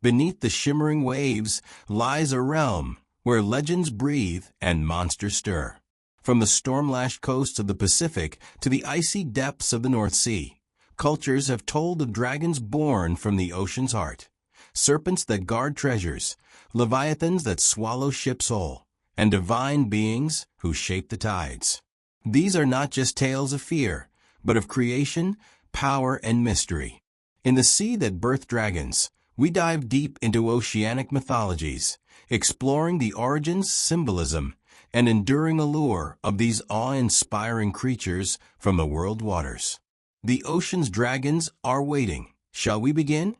Beneath the shimmering waves lies a realm where legends breathe and monsters stir. From the storm-lashed coasts of the Pacific to the icy depths of the North Sea, cultures have told of dragons born from the ocean's heart. Serpents that guard treasures, leviathans that swallow ships whole, and divine beings who shape the tides. These are not just tales of fear, but of creation, power, and mystery. In the sea that birthed dragons, we dive deep into oceanic mythologies, exploring the origins, symbolism, and enduring allure of these awe-inspiring creatures from the world waters. The ocean's dragons are waiting. Shall we begin?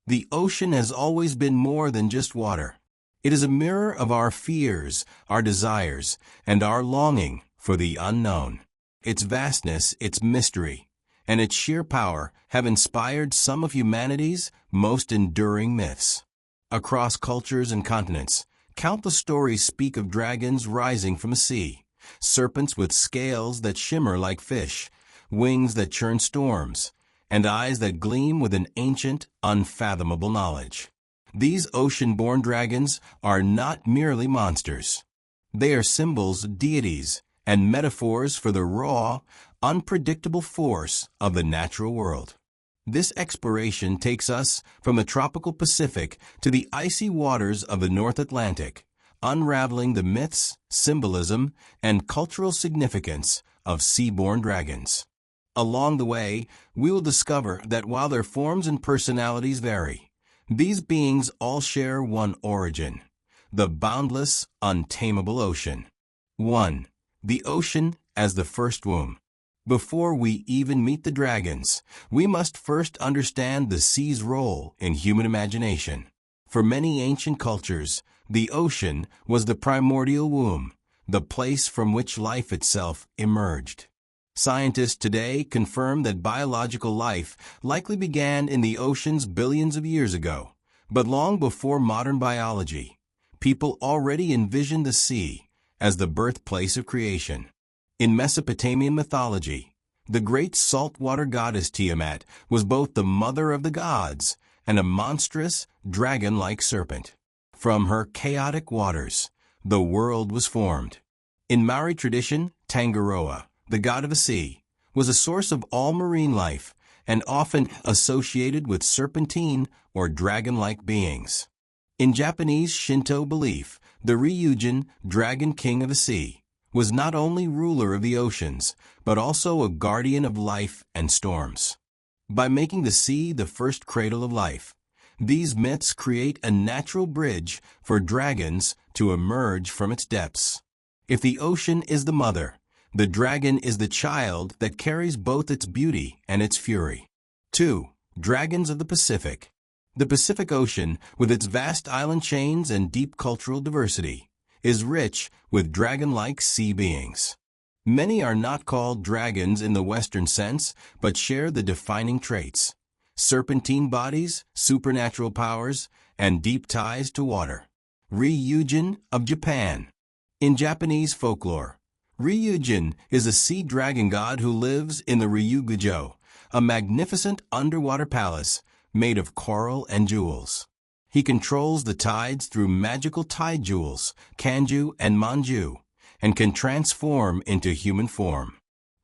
The ocean has always been more than just water. It is a mirror of our fears, our desires, and our longing for the unknown. Its vastness, its mystery, and its sheer power have inspired some of humanity's most enduring myths. Across cultures and continents, countless stories speak of dragons rising from the sea, serpents with scales that shimmer like fish, wings that churn storms, and eyes that gleam with an ancient, unfathomable knowledge. These ocean-born dragons are not merely monsters. They are symbols, deities, and metaphors for the raw, unpredictable force of the natural world. This exploration takes us from the tropical Pacific to the icy waters of the North Atlantic, unraveling the myths, symbolism, and cultural significance of sea-born dragons. Along the way, we will discover that while their forms and personalities vary, these beings all share one origin: the boundless, untamable ocean. 1. The ocean as the first womb. Before we even meet the dragons, we must first understand the sea's role in human imagination. For many ancient cultures, the ocean was the primordial womb, the place from which life itself emerged. Scientists today confirm that biological life likely began in the oceans billions of years ago, but long before modern biology, people already envisioned the sea as the birthplace of creation. In Mesopotamian mythology, the great saltwater goddess Tiamat was both the mother of the gods and a monstrous, dragon-like serpent. From her chaotic waters, the world was formed. In Maori tradition, Tangaroa, the god of the sea, was a source of all marine life and often associated with serpentine or dragon-like beings. In Japanese Shinto belief, the Ryujin, dragon king of the sea, was not only ruler of the oceans, but also a guardian of life and storms. By making the sea the first cradle of life, these myths create a natural bridge for dragons to emerge from its depths. If the ocean is the mother, the dragon is the child that carries both its beauty and its fury. 2. Dragons of the Pacific. The Pacific Ocean, with its vast island chains and deep cultural diversity, is rich with dragon-like sea beings. Many are not called dragons in the Western sense, but share the defining traits: serpentine bodies, supernatural powers, and deep ties to water. Ryujin of Japan. In Japanese folklore, Ryujin is a sea dragon god who lives in the Ryugujo, a magnificent underwater palace made of coral and jewels. He controls the tides through magical tide jewels, kanju and manju, and can transform into human form.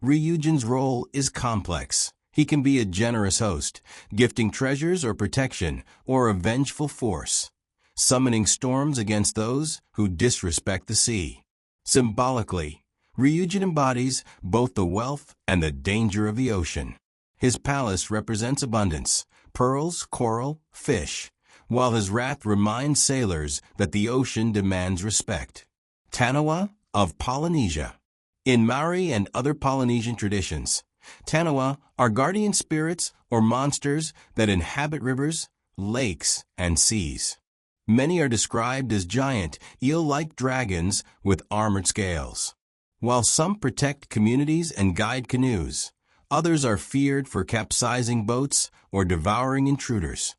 Ryujin's role is complex. He can be a generous host, gifting treasures or protection, or a vengeful force, summoning storms against those who disrespect the sea. Symbolically, Ryujin embodies both the wealth and the danger of the ocean. His palace represents abundance, pearls, coral, fish, while his wrath reminds sailors that the ocean demands respect. Tanawa of Polynesia. In Maori and other Polynesian traditions, Tanawa are guardian spirits or monsters that inhabit rivers, lakes, and seas. Many are described as giant, eel-like dragons with armored scales. While some protect communities and guide canoes, others are feared for capsizing boats or devouring intruders.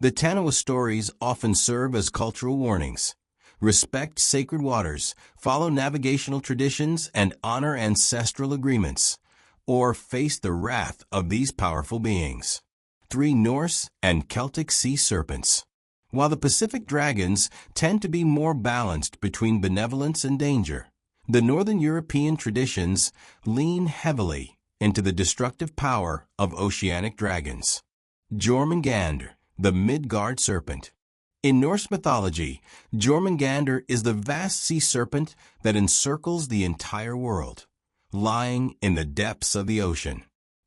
The Tanawa stories often serve as cultural warnings. Respect sacred waters, follow navigational traditions, and honor ancestral agreements, or face the wrath of these powerful beings. 3. Norse and Celtic sea serpents. while the Pacific dragons tend to be more balanced between benevolence and danger. The Northern European traditions lean heavily into the destructive power of oceanic dragons. Jormungandr, the Midgard serpent. In Norse mythology, Jormungandr is the vast sea serpent that encircles the entire world, lying in the depths of the ocean.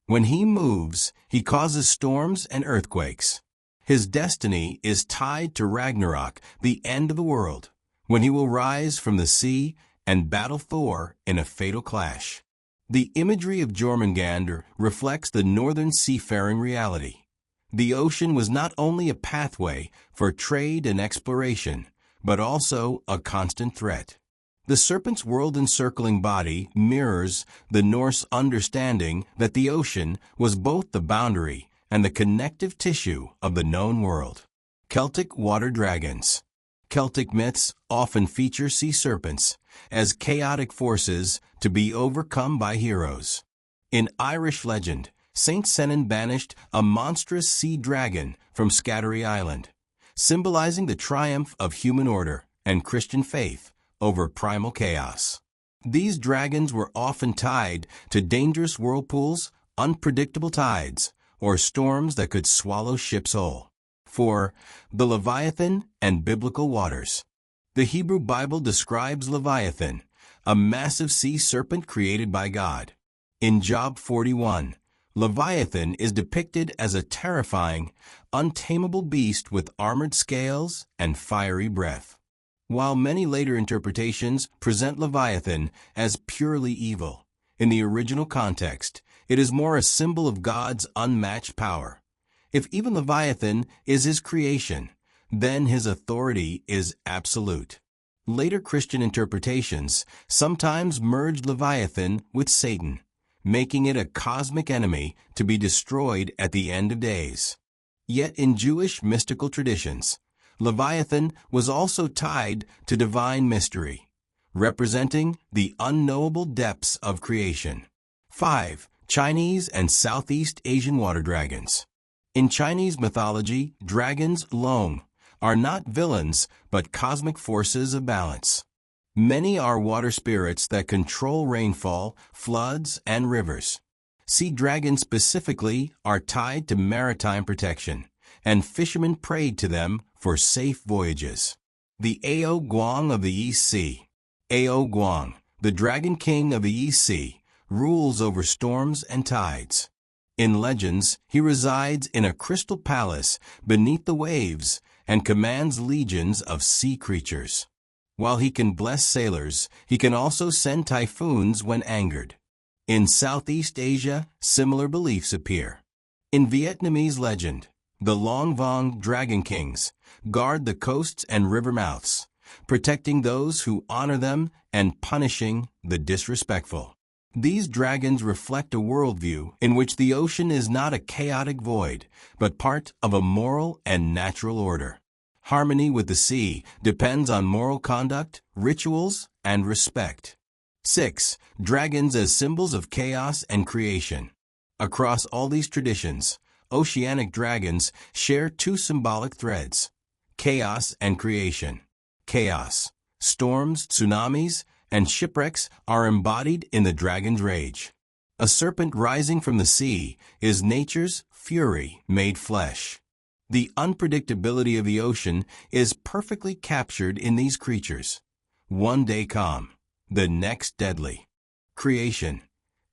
When he moves, he causes storms and earthquakes. His destiny is tied to Ragnarok, the end of the world, when he will rise from the sea and battle Thor in a fatal clash. The imagery of Jormungandr reflects the northern seafaring reality. The ocean was not only a pathway for trade and exploration, but also a constant threat. The serpent's world-encircling body mirrors the Norse understanding that the ocean was both the boundary and the connective tissue of the known world. Celtic water dragons. Celtic myths often feature sea serpents as chaotic forces to be overcome by heroes. In Irish legend, Saint Senan banished a monstrous sea dragon from Scattery Island, symbolizing the triumph of human order and Christian faith over primal chaos. These dragons were often tied to dangerous whirlpools, unpredictable tides, or storms that could swallow ships whole. 4. The Leviathan and biblical waters. The Hebrew Bible describes Leviathan, a massive sea serpent created by God. In Job 41, Leviathan is depicted as a terrifying, untamable beast with armored scales and fiery breath. While many later interpretations present Leviathan as purely evil, in the original context, it is more a symbol of God's unmatched power. If even Leviathan is his creation, then his authority is absolute. Later Christian interpretations sometimes merge Leviathan with Satan, making it a cosmic enemy to be destroyed at the end of days. Yet in Jewish mystical traditions, Leviathan was also tied to divine mystery, representing the unknowable depths of creation. 5. Chinese and Southeast Asian water dragons. In Chinese mythology, dragons Long are not villains but cosmic forces of balance. Many are water spirits that control rainfall, floods, and rivers. Sea dragons specifically are tied to maritime protection, and fishermen prayed to them for safe voyages. The Ao Guang of the East Sea. Ao Guang, the Dragon King of the East Sea, rules over storms and tides. In legends, he resides in a crystal palace beneath the waves and commands legions of sea creatures. While he can bless sailors, he can also send typhoons when angered. In Southeast Asia, similar beliefs appear. In Vietnamese legend, the Long Vong Dragon Kings guard the coasts and river mouths, protecting those who honor them and punishing the disrespectful. These dragons reflect a worldview in which the ocean is not a chaotic void, but part of a moral and natural order. Harmony with the sea depends on moral conduct, rituals, and respect. 6. Dragons as symbols of chaos and creation. Across all these traditions, oceanic dragons share two symbolic threads: chaos and creation. Chaos, storms, tsunamis, and shipwrecks are embodied in the dragon's rage. A serpent rising from the sea is nature's fury made flesh. The unpredictability of the ocean is perfectly captured in these creatures. One day calm, the next deadly. Creation.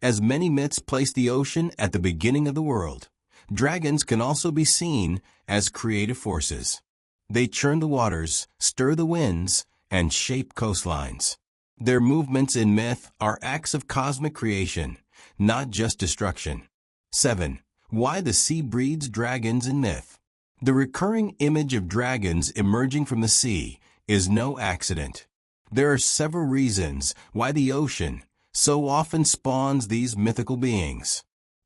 As many myths place the ocean at the beginning of the world, dragons can also be seen as creative forces. They churn the waters, stir the winds, and shape coastlines. Their movements in myth are acts of cosmic creation, not just destruction. 7. Why the sea breeds dragons in myth. The recurring image of dragons emerging from the sea is no accident. There are several reasons why the ocean so often spawns these mythical beings.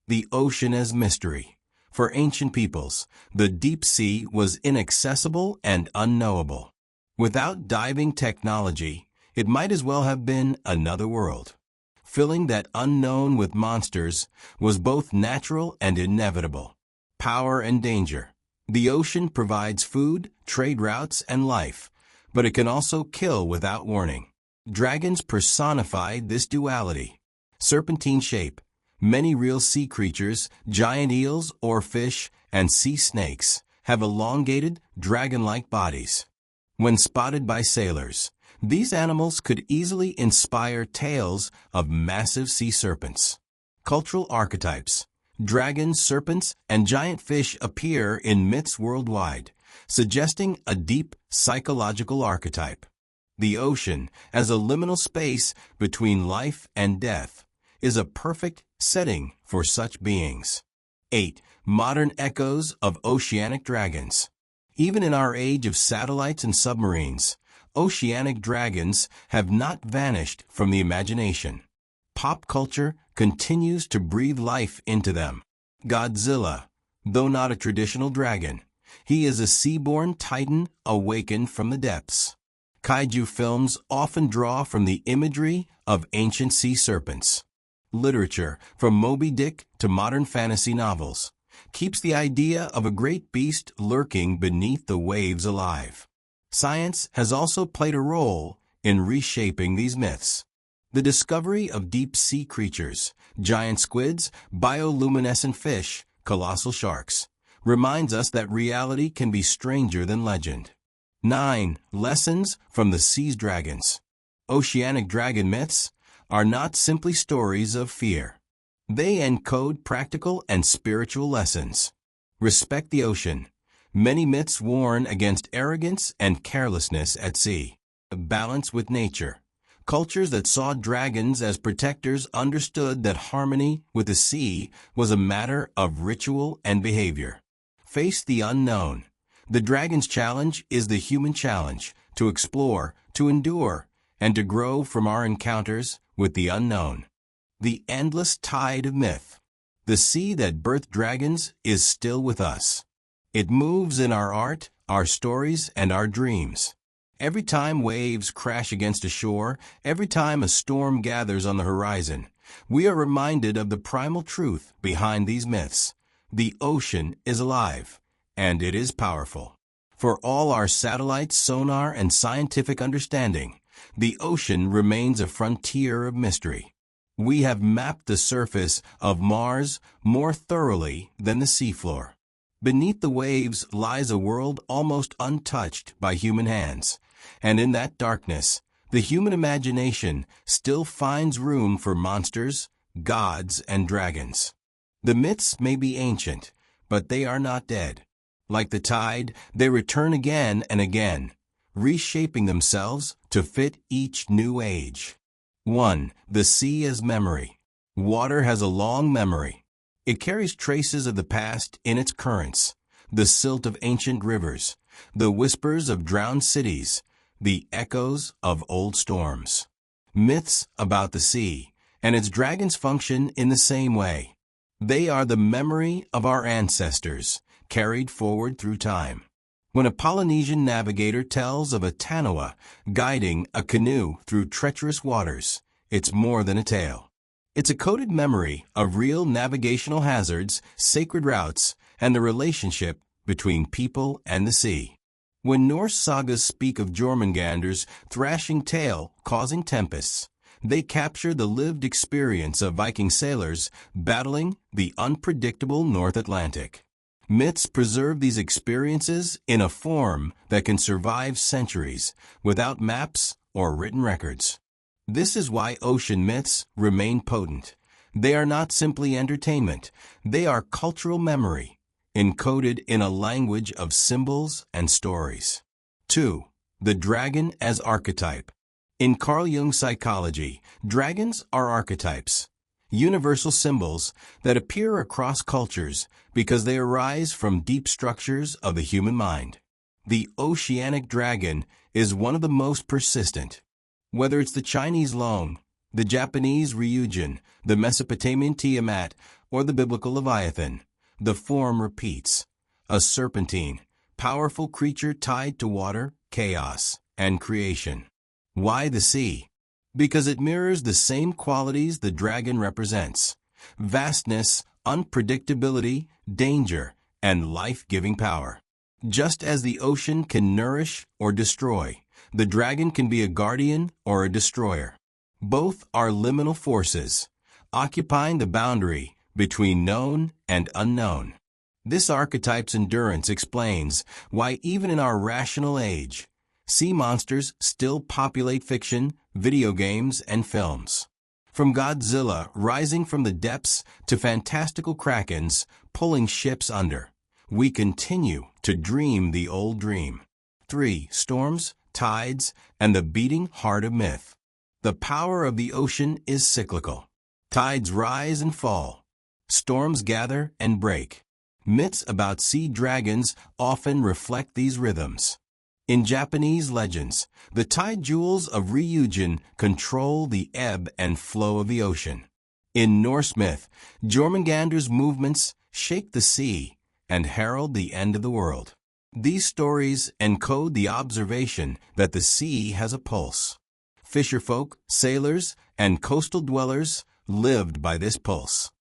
The ocean as mystery. For ancient peoples, the deep sea was inaccessible and unknowable. Without diving technology, it might as well have been another world. Filling that unknown with monsters was both natural and inevitable. Power and danger. The ocean provides food, trade routes, and life, but it can also kill without warning. Dragons personify this duality. Serpentine shape. Many real sea creatures, giant eels, oarfish, and sea snakes, have elongated, dragon-like bodies. When spotted by sailors, these animals could easily inspire tales of massive sea serpents. Cultural archetypes. Dragons, serpents, and giant fish appear in myths worldwide, suggesting a deep psychological archetype. The ocean, as a liminal space between life and death, is a perfect setting for such beings. 8. Modern echoes of oceanic dragons. Even in our age of satellites and submarines, oceanic dragons have not vanished from the imagination. Pop culture continues to breathe life into them. Godzilla, though not a traditional dragon, he is a seaborne titan awakened from the depths. Kaiju films often draw from the imagery of ancient sea serpents. Literature, from Moby Dick to modern fantasy novels, keeps the idea of a great beast lurking beneath the waves alive. Science has also played a role in reshaping these myths. The discovery of deep-sea creatures, giant squids, bioluminescent fish, colossal sharks, reminds us that reality can be stranger than legend. 9. Lessons from the sea's dragons. Oceanic dragon myths are not simply stories of fear. They encode practical and spiritual lessons. Respect the ocean. Many myths warn against arrogance and carelessness at sea. Balance with nature. Cultures that saw dragons as protectors understood that harmony with the sea was a matter of ritual and behavior. Face the unknown. The dragon's challenge is the human challenge to explore, to endure, and to grow from our encounters with the unknown. The endless tide of myth. The sea that birthed dragons is still with us. It moves in our art, our stories, and our dreams. Every time waves crash against a shore, every time a storm gathers on the horizon, we are reminded of the primal truth behind these myths. The ocean is alive, and it is powerful. For all our satellites, sonar, and scientific understanding, the ocean remains a frontier of mystery. We have mapped the surface of Mars more thoroughly than the seafloor. Beneath the waves lies a world almost untouched by human hands, and in that darkness, the human imagination still finds room for monsters, gods, and dragons. The myths may be ancient, but they are not dead. Like the tide, they return again and again, reshaping themselves to fit each new age. 1. The sea as memory. Water has a long memory. It carries traces of the past in its currents, the silt of ancient rivers, the whispers of drowned cities, the echoes of old storms. Myths about the sea and its dragons function in the same way. They are the memory of our ancestors, carried forward through time. When a Polynesian navigator tells of a tanawa guiding a canoe through treacherous waters, it's more than a tale. It's a coded memory of real navigational hazards, sacred routes, and the relationship between people and the sea. When Norse sagas speak of Jormungandr's thrashing tail causing tempests, they capture the lived experience of Viking sailors battling the unpredictable North Atlantic. Myths preserve these experiences in a form that can survive centuries without maps or written records. This is why ocean myths remain potent. They are not simply entertainment. They are cultural memory, encoded in a language of symbols and stories. 2. The dragon as archetype. In Carl Jung's psychology, dragons are archetypes, universal symbols that appear across cultures because they arise from deep structures of the human mind. The oceanic dragon is one of the most persistent. Whether it's the Chinese Long, the Japanese Ryujin, the Mesopotamian Tiamat, or the biblical Leviathan, the form repeats. A serpentine, powerful creature tied to water, chaos, and creation. Why the sea? Because it mirrors the same qualities the dragon represents: vastness, unpredictability, danger, and life-giving power. Just as the ocean can nourish or destroy, the dragon can be a guardian or a destroyer. Both are liminal forces, occupying the boundary between known and unknown. This archetype's endurance explains why even in our rational age, sea monsters still populate fiction, video games, and films. From Godzilla rising from the depths to fantastical krakens pulling ships under, we continue to dream the old dream. 3. Storms, tides, and the beating heart of myth. The power of the ocean is cyclical. Tides rise and fall. Storms gather and break. Myths about sea dragons often reflect these rhythms. In Japanese legends, the tide jewels of Ryujin control the ebb and flow of the ocean. In Norse myth, Jormungandr's movements shake the sea and herald the end of the world. These stories encode the observation that the sea has a pulse. Fisherfolk, sailors, and coastal dwellers lived by this pulse.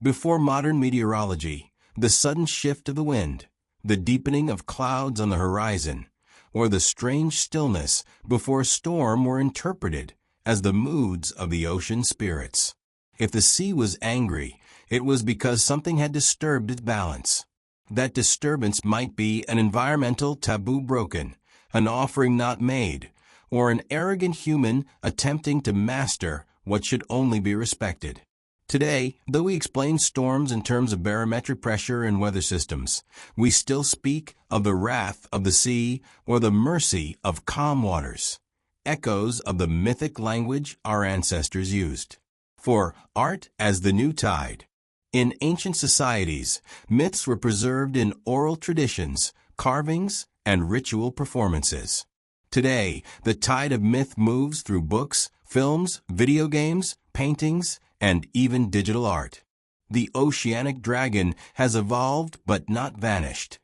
Before modern meteorology, the sudden shift of the wind, the deepening of clouds on the horizon, or the strange stillness before a storm were interpreted as the moods of the ocean spirits. If the sea was angry, it was because something had disturbed its balance. That disturbance might be an environmental taboo broken, an offering not made, or an arrogant human attempting to master what should only be respected. Today, though we explain storms in terms of barometric pressure and weather systems, we still speak of the wrath of the sea or the mercy of calm waters, echoes of the mythic language our ancestors used. For art as the new tide. In ancient societies, myths were preserved in oral traditions, carvings, and ritual performances. Today, the tide of myth moves through books, films, video games, paintings, and even digital art. The oceanic dragon has evolved but not vanished.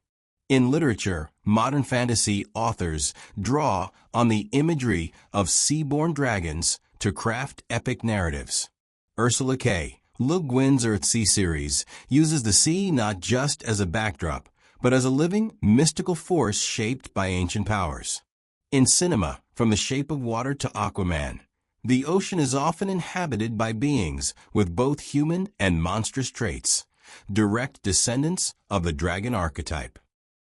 In literature, modern fantasy authors draw on the imagery of sea-born dragons to craft epic narratives. Ursula K. Le Guin's Earthsea series uses the sea not just as a backdrop, but as a living, mystical force shaped by ancient powers. In cinema, from The Shape of Water to Aquaman, the ocean is often inhabited by beings with both human and monstrous traits, direct descendants of the dragon archetype.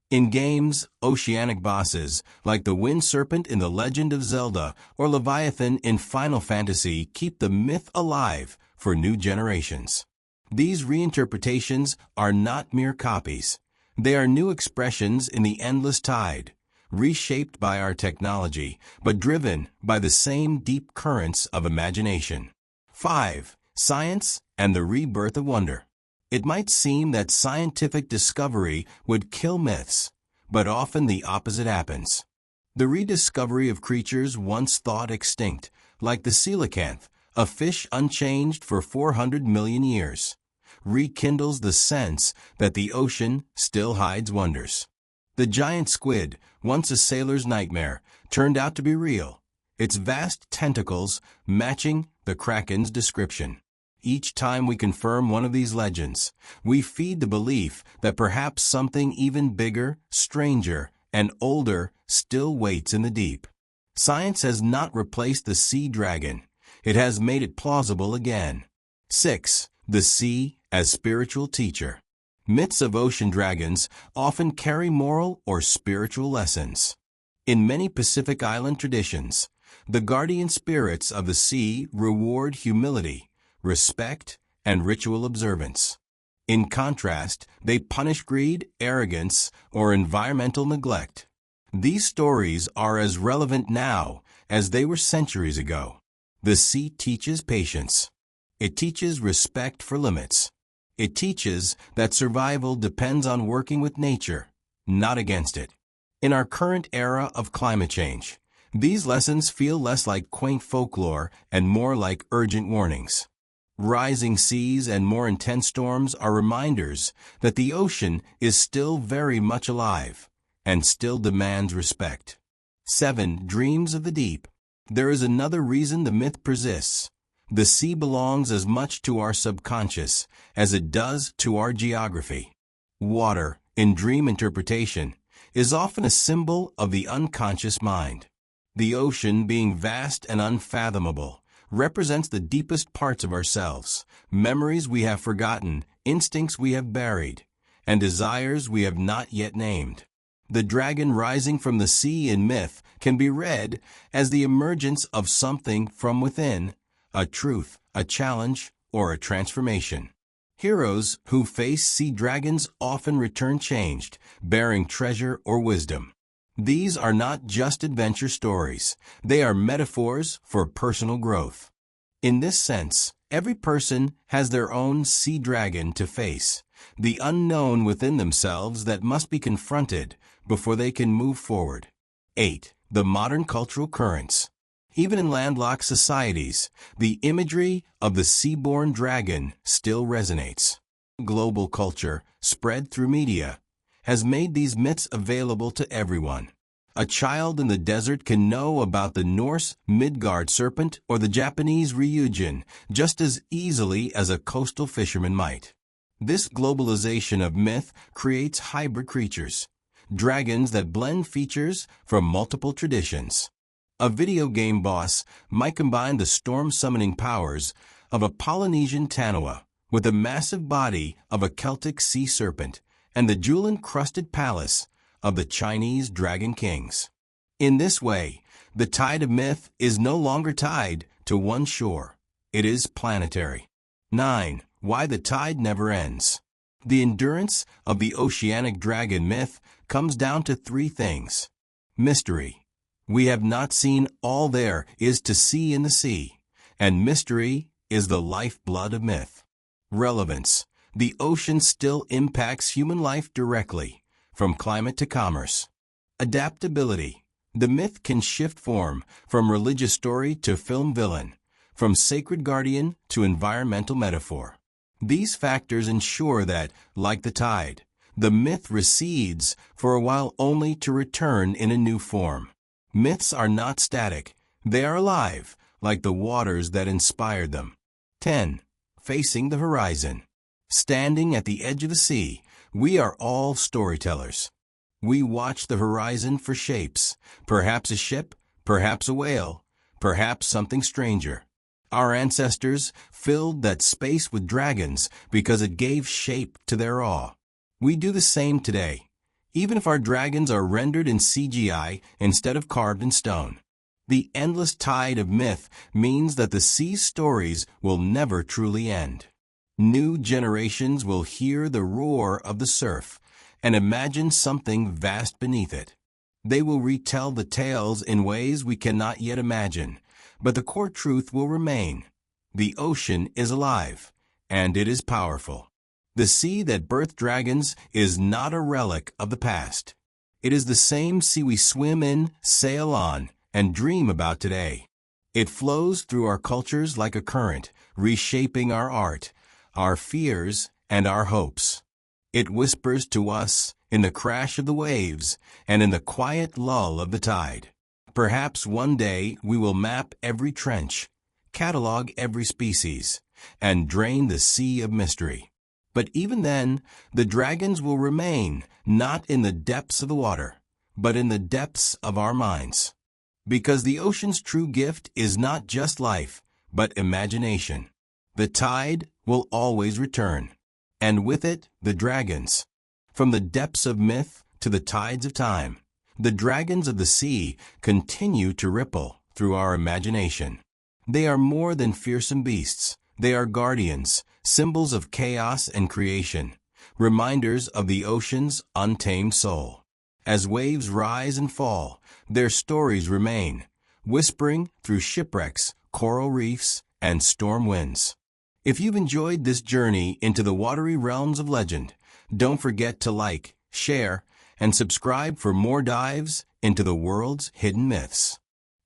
In games, oceanic bosses, like the Wind Serpent in The Legend of Zelda or Leviathan in Final Fantasy, keep the myth alive for new generations. These reinterpretations are not mere copies. They are new expressions in the endless tide, reshaped by our technology, but driven by the same deep currents of imagination. 5. Science and the rebirth of wonder. It might seem that scientific discovery would kill myths, but often the opposite happens. The rediscovery of creatures once thought extinct, like the coelacanth, a fish unchanged for 400 million years, rekindles the sense that the ocean still hides wonders. The giant squid, once a sailor's nightmare, turned out to be real, its vast tentacles matching the kraken's description. Each time we confirm one of these legends, we feed the belief that perhaps something even bigger, stranger, and older still waits in the deep. Science has not replaced the sea dragon. It has made it plausible again. 6. The sea as spiritual teacher. Myths of ocean dragons often carry moral or spiritual lessons. In many Pacific Island traditions, the guardian spirits of the sea reward humility, respect, and ritual observance. In contrast, they punish greed, arrogance, or environmental neglect. These stories are as relevant now as they were centuries ago. The sea teaches patience. It teaches respect for limits. It teaches that survival depends on working with nature, not against it. In our current era of climate change, these lessons feel less like quaint folklore and more like urgent warnings. Rising seas and more intense storms are reminders that the ocean is still very much alive and still demands respect. 7. Dreams of the deep. There is another reason the myth persists. The sea belongs as much to our subconscious as it does to our geography. Water in dream interpretation, is often a symbol of the unconscious mind. The ocean, being vast and unfathomable, represents the deepest parts of ourselves, memories we have forgotten, instincts we have buried, and desires we have not yet named. The dragon rising from the sea in myth can be read as the emergence of something from within, a truth, a challenge, or a transformation. Heroes who face sea dragons often return changed, bearing treasure or wisdom. These are not just adventure stories. They are metaphors for personal growth. In this sense, every person has their own sea dragon to face, the unknown within themselves that must be confronted before they can move forward. 8. The modern cultural currents. Even in landlocked societies, the imagery of the sea-born dragon still resonates. Global culture, spread through media, has made these myths available to everyone. A child in the desert can know about the Norse Midgard serpent or the Japanese Ryujin just as easily as a coastal fisherman might. This globalization of myth creates hybrid creatures, dragons that blend features from multiple traditions. A video game boss might combine the storm-summoning powers of a Polynesian tanoa with the massive body of a Celtic sea serpent and the jewel-encrusted palace of the Chinese dragon kings. In this way, the tide of myth is no longer tied to one shore. It is planetary. 9. Why the tide never ends. The endurance of the Oceanic dragon myth comes down to three things. Mystery. We have not seen all there is to see in the sea, and mystery is the lifeblood of myth. Relevance. The ocean still impacts human life directly, from climate to commerce. Adaptability. The myth can shift form from religious story to film villain, from sacred guardian to environmental metaphor. These factors ensure that, like the tide, the myth recedes for a while only to return in a new form. Myths are not static. They are alive, like the waters that inspired them. 10. Facing the horizon. Standing at the edge of the sea, we are all storytellers. We watch the horizon for shapes, perhaps a ship, perhaps a whale, perhaps something stranger. Our ancestors filled that space with dragons because it gave shape to their awe. We do the same today, even if our dragons are rendered in CGI instead of carved in stone. The endless tide of myth means that the sea's stories will never truly end. New generations will hear the roar of the surf and imagine something vast beneath it. They will retell the tales in ways we cannot yet imagine, but the core truth will remain. The ocean is alive, and it is powerful. The sea that birthed dragons is not a relic of the past. It is the same sea we swim in, sail on, and dream about today. It flows through our cultures like a current, reshaping our art, our fears, and our hopes. It whispers to us in the crash of the waves and in the quiet lull of the tide. Perhaps one day we will map every trench, catalog every species, and drain the sea of mystery. But even then, the dragons will remain not in the depths of the water, but in the depths of our minds. Because the ocean's true gift is not just life, but imagination. The tide will always return, and with it, the dragons. From the depths of myth to the tides of time, the dragons of the sea continue to ripple through our imagination. They are more than fearsome beasts. They are guardians, symbols of chaos and creation, reminders of the ocean's untamed soul. As waves rise and fall, their stories remain, whispering through shipwrecks, coral reefs, and storm winds. If you've enjoyed this journey into the watery realms of legend, don't forget to like, share, and subscribe for more dives into the world's hidden myths.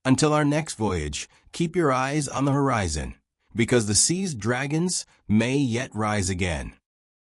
Until our next voyage, keep your eyes on the horizon, because the sea's dragons may yet rise again.